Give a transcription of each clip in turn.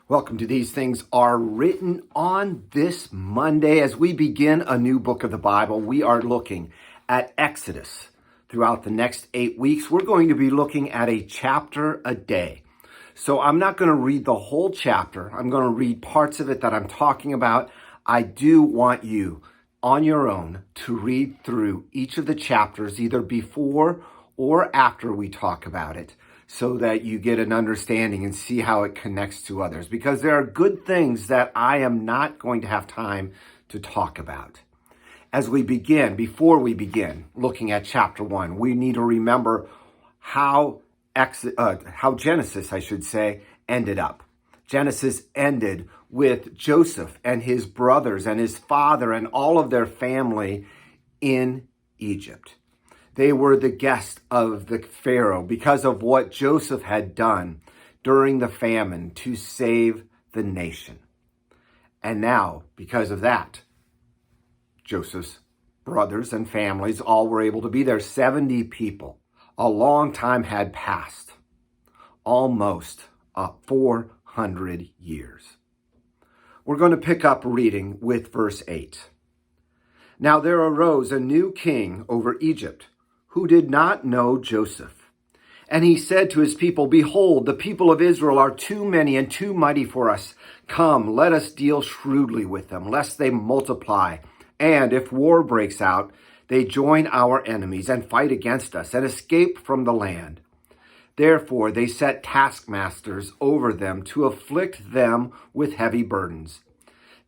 Welcome to These Things Are Written. On this Monday, as we begin a new book of the Bible, we are looking at Exodus. Throughout the next 8 weeks, we're going to be looking at a chapter a day. So I'm not going to read the whole chapter. I'm going to read parts of it that I'm talking about. I do want you, on your own, to read through each of the chapters, either before or after we talk about it, so that you get an understanding and see how it connects to others. Because there are good things that I am not going to have time to talk about. As we begin, before we begin looking at chapter 1, we need to remember how Genesis, ended up. Genesis ended with Joseph and his brothers and his father and all of their family in Egypt. They were the guests of the Pharaoh because of what Joseph had done during the famine to save the nation. And now, because of that, Joseph's brothers and families all were able to be there. 70 people. A long time had passed. Almost 400 years. We're going to pick up reading with verse 8. Now there arose a new king over Egypt, who did not know Joseph. And he said to his people, Behold, the people of Israel are too many and too mighty for us. Come, let us deal shrewdly with them, lest they multiply. And if war breaks out, they join our enemies and fight against us and escape from the land. Therefore they set taskmasters over them to afflict them with heavy burdens.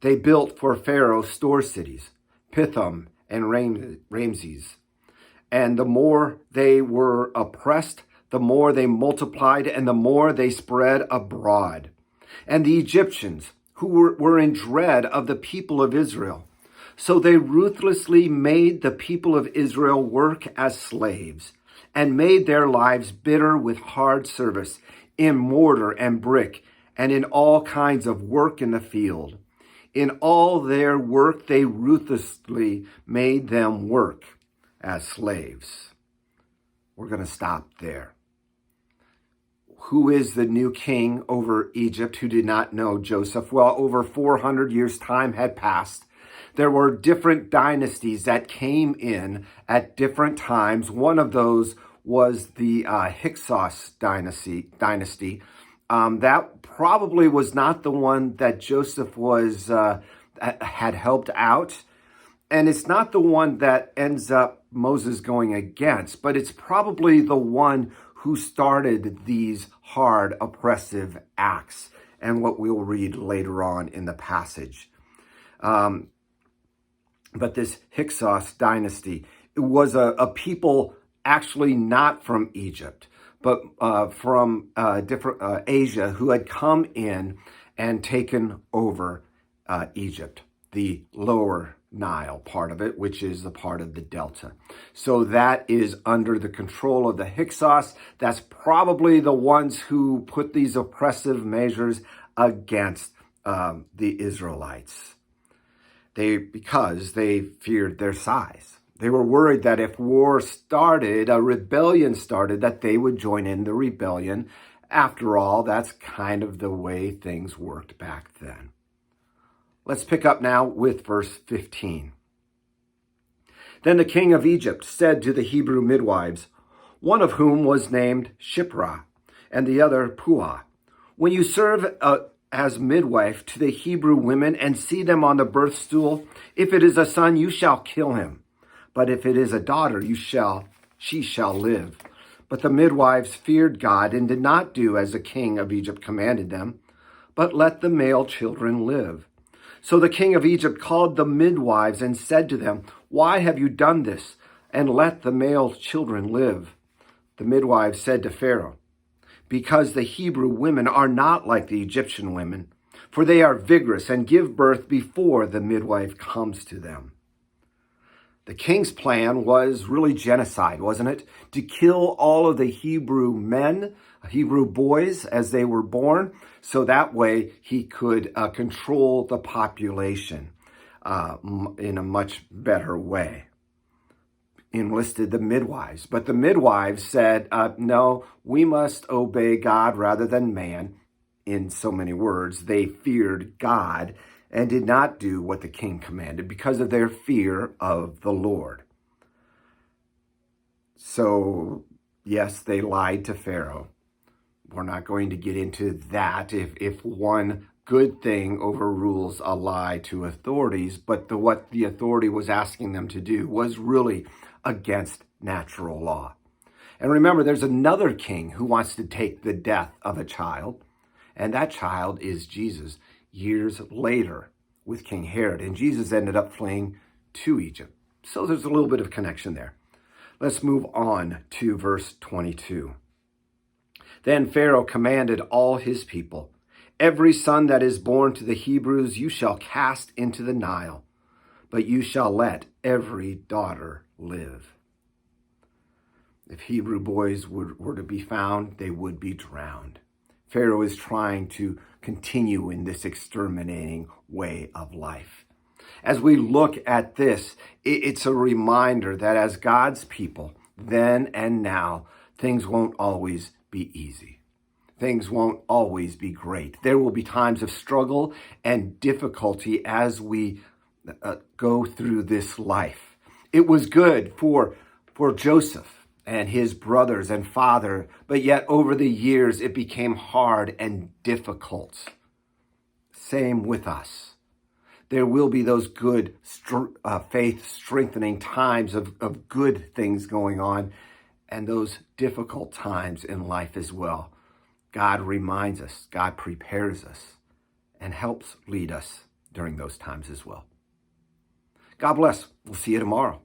They built for Pharaoh store cities, Pithom and Ramses. And the more they were oppressed, the more they multiplied, and the more they spread abroad. And the Egyptians, who were in dread of the people of Israel, so they ruthlessly made the people of Israel work as slaves, and made their lives bitter with hard service in mortar and brick, and in all kinds of work in the field. In all their work they ruthlessly made them work as slaves. We're going to stop there. Who is the new king over Egypt who did not know Joseph? Well, over 400 years' time had passed. There were different dynasties that came in at different times. One of those was the Hyksos dynasty. That probably was not the one that Joseph had helped out. And it's not the one that ends up Moses going against, but it's probably the one who started these hard, oppressive acts, and what we'll read later on in the passage. But this Hyksos dynasty, it was a people actually not from Egypt, but from different Asia, who had come in and taken over Egypt, the lower Nile part of it, which is the part of the Delta. So that is under the control of the Hyksos. That's probably the ones who put these oppressive measures against the Israelites. Because they feared their size. They were worried that if war started, a rebellion started, that they would join in the rebellion. After all, that's kind of the way things worked back then. Let's pick up now with verse 15. Then the king of Egypt said to the Hebrew midwives, one of whom was named Shiphrah, and the other Puah, when you serve as midwife to the Hebrew women and see them on the birth stool, if it is a son, you shall kill him. But if it is a daughter, she shall live. But the midwives feared God and did not do as the king of Egypt commanded them, but let the male children live. So the king of Egypt called the midwives and said to them, Why have you done this, and let the male children live? The midwives said to Pharaoh, Because the Hebrew women are not like the Egyptian women, for they are vigorous and give birth before the midwife comes to them. The king's plan was really genocide, wasn't it? To kill all of the Hebrew men, Hebrew boys as they were born, so that way he could control the population in a much better way. Enlisted the midwives, but the midwives said, no, we must obey God rather than man in so many words, they feared God and did not do what the king commanded because of their fear of the Lord. So, yes, they lied to Pharaoh. We're not going to get into that if one good thing overrules a lie to authorities, but what the authority was asking them to do was really against natural law. And remember, there's another king who wants to take the death of a child, and that child is Jesus years later with King Herod. And Jesus ended up fleeing to Egypt. So there's a little bit of connection there. Let's move on to verse 22. Then Pharaoh commanded all his people, "Every son that is born to the Hebrews you shall cast into the Nile, but you shall let every daughter live." If Hebrew boys were to be found, they would be drowned. Pharaoh is trying to continue in this exterminating way of life. As we look at this, it's a reminder that as God's people, then and now, things won't always be easy. Things won't always be great. There will be times of struggle and difficulty as we go through this life. It was good for Joseph and his brothers and father, but yet over the years it became hard and difficult. Same with us. There will be those good faith-strengthening times of good things going on, and those difficult times in life as well. God reminds us, God prepares us, and helps lead us during those times as well. God bless. We'll see you tomorrow.